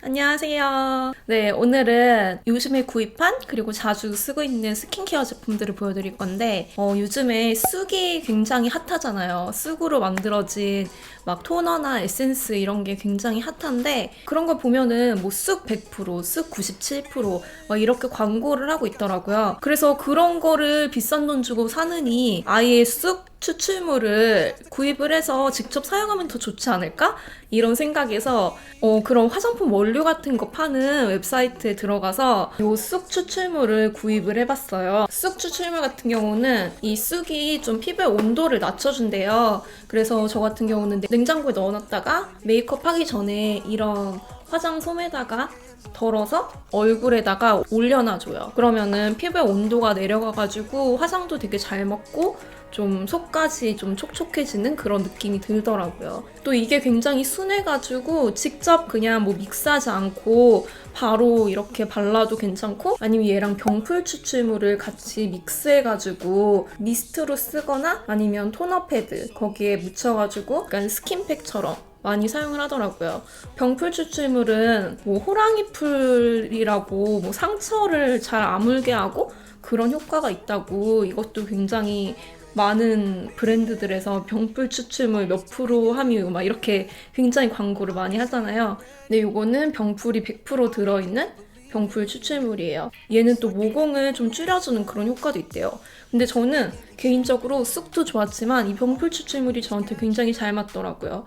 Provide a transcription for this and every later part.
안녕하세요. 네, 오늘은 요즘에 구입한 그리고 자주 쓰고 있는 스킨케어 제품들을 보여드릴 건데 요즘에 쑥이 굉장히 핫하잖아요. 쑥으로 만들어진 막 토너나 에센스 이런 게 굉장히 핫한데 그런 거 보면은 뭐 쑥 100%, 쑥 97%막 이렇게 광고를 하고 있더라고요. 그래서 그런 거를 비싼 돈 주고 사느니 아예 쑥 추출물을 구입을 해서 직접 사용하면 더 좋지 않을까? 이런 생각에서 그런 화장품 원료 같은 거 파는 웹사이트에 들어가서 요 쑥 추출물을 구입을 해봤어요. 쑥 추출물 같은 경우는 이 쑥이 좀 피부의 온도를 낮춰준대요. 그래서 저 같은 경우는 냉장고에 넣어놨다가 메이크업 하기 전에 이런 화장솜에다가 덜어서 얼굴에다가 올려놔줘요. 그러면은 피부의 온도가 내려가가지고 화장도 되게 잘 먹고 좀 속까지 좀 촉촉해지는 그런 느낌이 들더라고요. 또 이게 굉장히 순해가지고 직접 그냥 뭐 믹스하지 않고 바로 이렇게 발라도 괜찮고, 아니면 얘랑 병풀 추출물을 같이 믹스해가지고 미스트로 쓰거나 아니면 토너 패드 거기에 묻혀가지고 약간 스킨팩처럼 많이 사용을 하더라고요. 병풀 추출물은 뭐 호랑이 풀이라고 뭐 상처를 잘 아물게 하고 그런 효과가 있다고, 이것도 굉장히 많은 브랜드들에서 병풀 추출물 몇 프로 함유 막 이렇게 굉장히 광고를 많이 하잖아요. 근데 이거는 병풀이 100% 들어있는 병풀 추출물이에요. 얘는 또 모공을 좀 줄여주는 그런 효과도 있대요. 근데 저는 개인적으로 쑥도 좋았지만 이 병풀 추출물이 저한테 굉장히 잘 맞더라고요.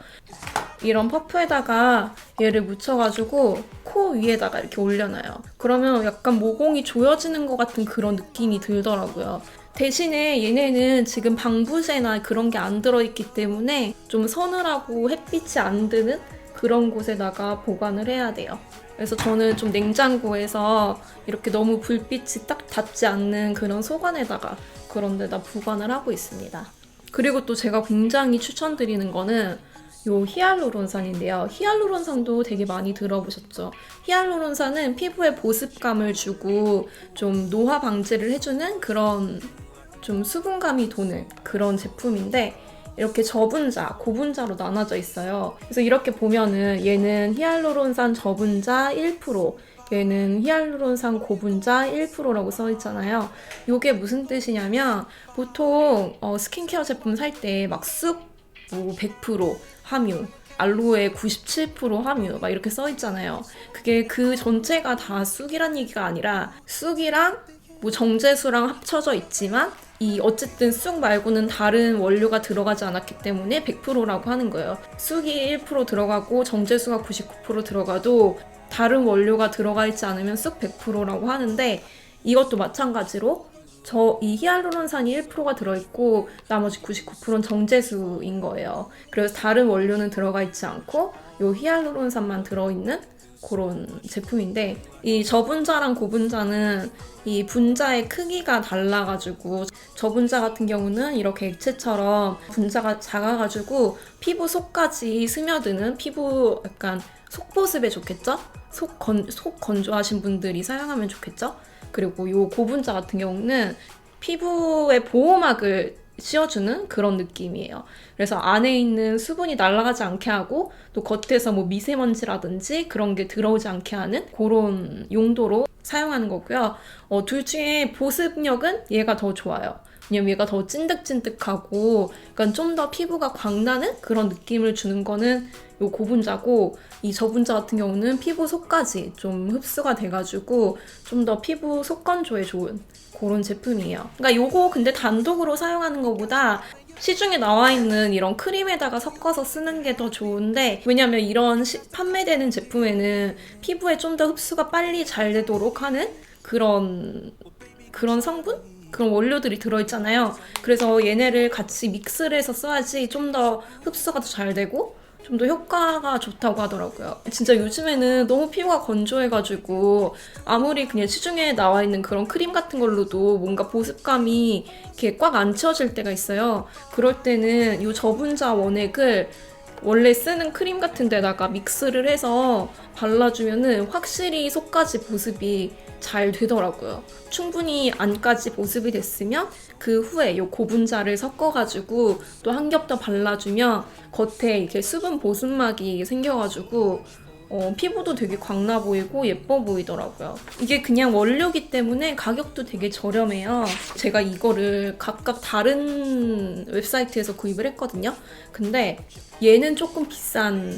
이런 퍼프에다가 얘를 묻혀가지고 코 위에다가 이렇게 올려놔요. 그러면 약간 모공이 조여지는 것 같은 그런 느낌이 들더라고요. 대신에 얘네는 지금 방부제나 그런 게 안 들어있기 때문에 좀 서늘하고 햇빛이 안 드는 그런 곳에다가 보관을 해야 돼요. 그래서 저는 좀 냉장고에서 이렇게 너무 불빛이 딱 닿지 않는 그런 소관에다가 그런 데다 보관을 하고 있습니다. 그리고 또 제가 굉장히 추천드리는 거는 요 히알루론산인데요. 히알루론산도 되게 많이 들어보셨죠? 히알루론산은 피부에 보습감을 주고 좀 노화 방지를 해주는 그런 좀 수분감이 도는 그런 제품인데, 이렇게 저분자, 고분자로 나눠져 있어요. 그래서 이렇게 보면은 얘는 히알루론산 저분자 1%, 얘는 히알루론산 고분자 1%라고 써 있잖아요. 이게 무슨 뜻이냐면 보통 스킨케어 제품 살 때 막 쑥 뭐 100% 함유, 알로에 97% 함유 막 이렇게 써 있잖아요. 그게 그 전체가 다 쑥이란 얘기가 아니라 쑥이랑 뭐 정제수랑 합쳐져 있지만 이 어쨌든 쑥 말고는 다른 원료가 들어가지 않았기 때문에 100%라고 하는 거예요. 쑥이 1% 들어가고 정제수가 99% 들어가도 다른 원료가 들어가 있지 않으면 쑥 100%라고 하는데, 이것도 마찬가지로 이 히알루론산이 1%가 들어있고 나머지 99%는 정제수인 거예요. 그래서 다른 원료는 들어가 있지 않고 이 히알루론산만 들어있는 그런 제품인데, 이 저분자랑 고분자는 이 분자의 크기가 달라가지고 저분자 같은 경우는 이렇게 액체처럼 분자가 작아가지고 피부 속까지 스며드는, 피부 약간 속보습에 좋겠죠? 속 건조하신 분들이 사용하면 좋겠죠? 그리고 요 고분자 같은 경우는 피부의 보호막을 씌워주는 그런 느낌이에요. 그래서 안에 있는 수분이 날아가지 않게 하고 또 겉에서 뭐 미세먼지라든지 그런 게 들어오지 않게 하는 그런 용도로 사용하는 거고요. 둘 중에 보습력은 얘가 더 좋아요. 왜냐면 얘가 더 찐득찐득하고 약간 좀 더 피부가 광나는 그런 느낌을 주는 거는 요 고분자고, 이 저분자 같은 경우는 피부 속까지 좀 흡수가 돼가지고 좀 더 피부 속 건조에 좋은 그런 제품이에요. 그러니까 요거 근데 단독으로 사용하는 것보다 시중에 나와 있는 이런 크림에다가 섞어서 쓰는 게 더 좋은데, 왜냐면 이런 판매되는 제품에는 피부에 좀 더 흡수가 빨리 잘 되도록 하는 그런 성분? 그런 원료들이 들어있잖아요. 그래서 얘네를 같이 믹스를 해서 써야지 좀 더 흡수가 더 잘 되고 좀 더 효과가 좋다고 하더라고요. 진짜 요즘에는 너무 피부가 건조해가지고 아무리 그냥 시중에 나와 있는 그런 크림 같은 걸로도 뭔가 보습감이 이렇게 꽉 안 채워질 때가 있어요. 그럴 때는 이 저분자 원액을 원래 쓰는 크림 같은 데다가 믹스를 해서 발라주면은 확실히 속까지 보습이 잘 되더라고요. 충분히 안까지 보습이 됐으면 그 후에 요 고분자를 섞어가지고 또 한 겹 더 발라주면 겉에 이렇게 수분 보습막이 생겨가지고 피부도 되게 광나 보이고 예뻐 보이더라고요. 이게 그냥 원료기 때문에 가격도 되게 저렴해요. 제가 이거를 각각 다른 웹사이트에서 구입을 했거든요. 근데 얘는 조금 비싼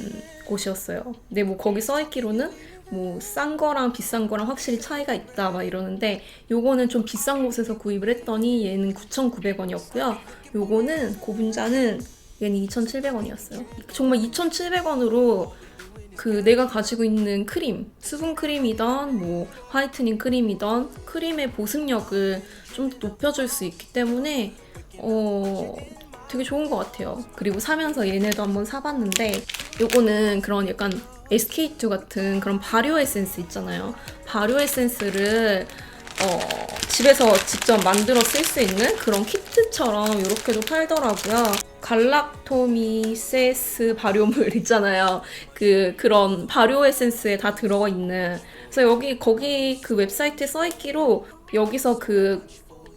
곳이었어요. 근데 뭐 거기 써있기로는 뭐 싼 거랑 비싼 거랑 확실히 차이가 있다 막 이러는데, 요거는 좀 비싼 곳에서 구입을 했더니 얘는 9,900원이었고요. 요거는 고분자는 얘는 2,700원이었어요. 정말 2,700원으로 그 내가 가지고 있는 크림, 수분 크림이던 뭐 화이트닝 크림이던 크림의 보습력을 좀 더 높여줄 수 있기 때문에 되게 좋은 것 같아요. 그리고 사면서 얘네도 한번 사봤는데, 요거는 그런 약간 SK2 같은 그런 발효 에센스 있잖아요. 발효 에센스를 집에서 직접 만들어 쓸 수 있는 그런 키트처럼 이렇게도 팔더라고요. 갈락토미세스 발효물 있잖아요. 그런 발효 에센스에 다 들어가 있는. 그래서 거기 그 웹사이트에 써있기로 여기서 그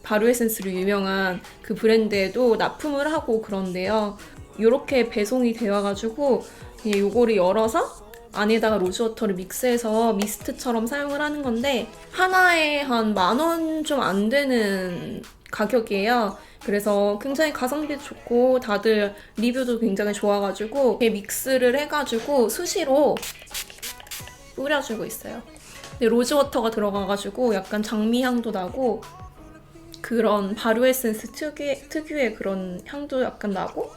발효 에센스로 유명한 그 브랜드에도 납품을 하고 그런데요. 이렇게 배송이 되어가지고 요거를 열어서 안에다가 로즈워터를 믹스해서 미스트처럼 사용을 하는 건데, 하나에 한 10,000원 좀 안 되는 가격이에요. 그래서 굉장히 가성비도 좋고 다들 리뷰도 굉장히 좋아가지고 이렇게 믹스를 해가지고 수시로 뿌려주고 있어요. 근데 로즈워터가 들어가가지고 약간 장미향도 나고 그런 발효 에센스 특유의 그런 향도 약간 나고,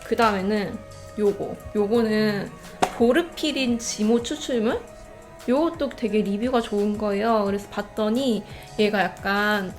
그 다음에는 요거는 보르피린 지모 추출물? 요것도 되게 리뷰가 좋은 거예요. 그래서 봤더니 얘가 약간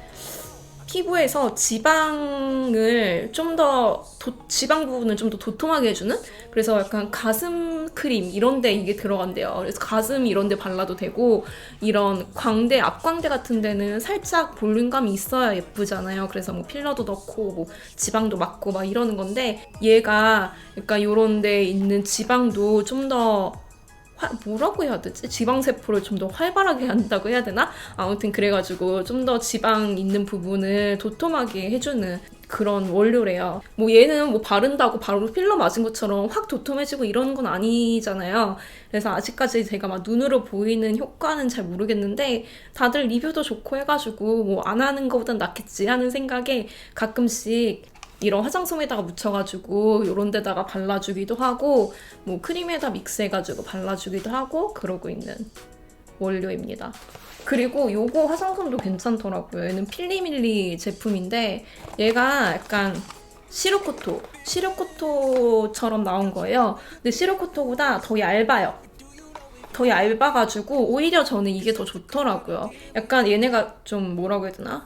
피부에서 지방을 좀 더 지방 부분을 좀 더 도톰하게 해주는, 그래서 약간 가슴 크림 이런데 이게 들어간대요. 그래서 가슴 이런데 발라도 되고, 이런 광대, 앞광대 같은 데는 살짝 볼륨감이 있어야 예쁘잖아요. 그래서 뭐 필러도 넣고 뭐 지방도 막고 막 이러는 건데, 얘가 약간 이런 데 있는 지방도 좀 더 뭐라고 해야 되지? 지방세포를 좀 더 활발하게 한다고 해야 되나? 아무튼 그래가지고 좀 더 지방 있는 부분을 도톰하게 해주는 그런 원료래요. 뭐 얘는 뭐 바른다고 바로 필러 맞은 것처럼 확 도톰해지고 이러는 건 아니잖아요. 그래서 아직까지 제가 막 눈으로 보이는 효과는 잘 모르겠는데, 다들 리뷰도 좋고 해가지고 뭐 안 하는 것보단 낫겠지 하는 생각에 가끔씩 이런 화장솜에다가 묻혀가지고 요런 데다가 발라주기도 하고, 뭐 크림에다 믹스해가지고 발라주기도 하고 그러고 있는 원료입니다. 그리고 요거 화장솜도 괜찮더라고요. 얘는 필리밀리 제품인데 얘가 약간 시루코토처럼 나온 거예요. 근데 시루코토보다 더 얇아요. 더 얇아가지고 오히려 저는 이게 더 좋더라고요. 약간 얘네가 좀 뭐라고 해야 되나?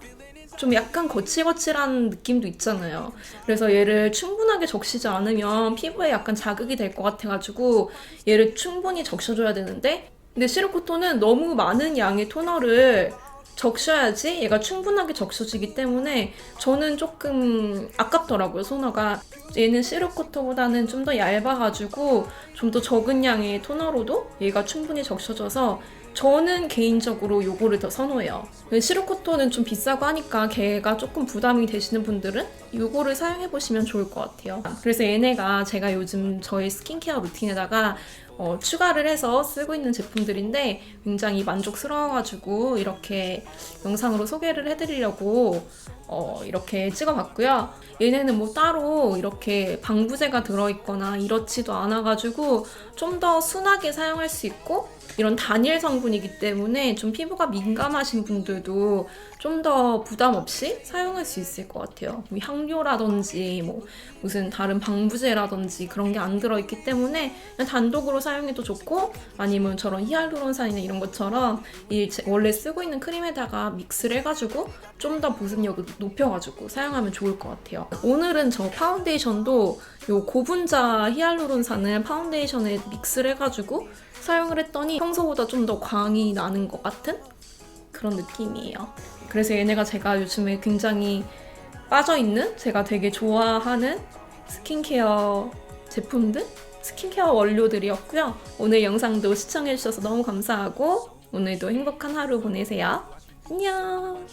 좀 약간 거칠거칠한 느낌도 있잖아요. 그래서 얘를 충분하게 적시지 않으면 피부에 약간 자극이 될 것 같아가지고 얘를 충분히 적셔줘야 되는데, 근데 시루코토는 너무 많은 양의 토너를 적셔야지 얘가 충분하게 적셔지기 때문에 저는 조금 아깝더라고요, 토너가. 얘는 시루코토보다는 좀 더 얇아가지고 좀 더 적은 양의 토너로도 얘가 충분히 적셔져서 저는 개인적으로 요거를 더 선호해요. 시루코토는 좀 비싸고 하니까 걔가 조금 부담이 되시는 분들은 요거를 사용해보시면 좋을 것 같아요. 그래서 얘네가 제가 요즘 저의 스킨케어 루틴에다가 추가를 해서 쓰고 있는 제품들인데 굉장히 만족스러워가지고 이렇게 영상으로 소개를 해드리려고 이렇게 찍어봤고요. 얘네는 뭐 따로 이렇게 방부제가 들어있거나 이렇지도 않아가지고 좀 더 순하게 사용할 수 있고, 이런 단일 성분이기 때문에 좀 피부가 민감하신 분들도 좀 더 부담 없이 사용할 수 있을 것 같아요. 뭐 향료라든지 뭐 무슨 다른 방부제라든지 그런 게 안 들어있기 때문에 그냥 단독으로 사용해도 좋고, 아니면 저런 히알루론산이나 이런 것처럼 원래 쓰고 있는 크림에다가 믹스를 해가지고 좀 더 보습력을 높여가지고 사용하면 좋을 것 같아요. 오늘은 저 파운데이션도 요 고분자 히알루론산을 파운데이션에 믹스를 해가지고 사용을 했더니 평소보다 좀 더 광이 나는 것 같은 그런 느낌이에요. 그래서 얘네가 제가 요즘에 굉장히 빠져있는, 제가 되게 좋아하는 스킨케어 제품들, 스킨케어 원료들이었고요. 오늘 영상도 시청해주셔서 너무 감사하고 오늘도 행복한 하루 보내세요. 안녕!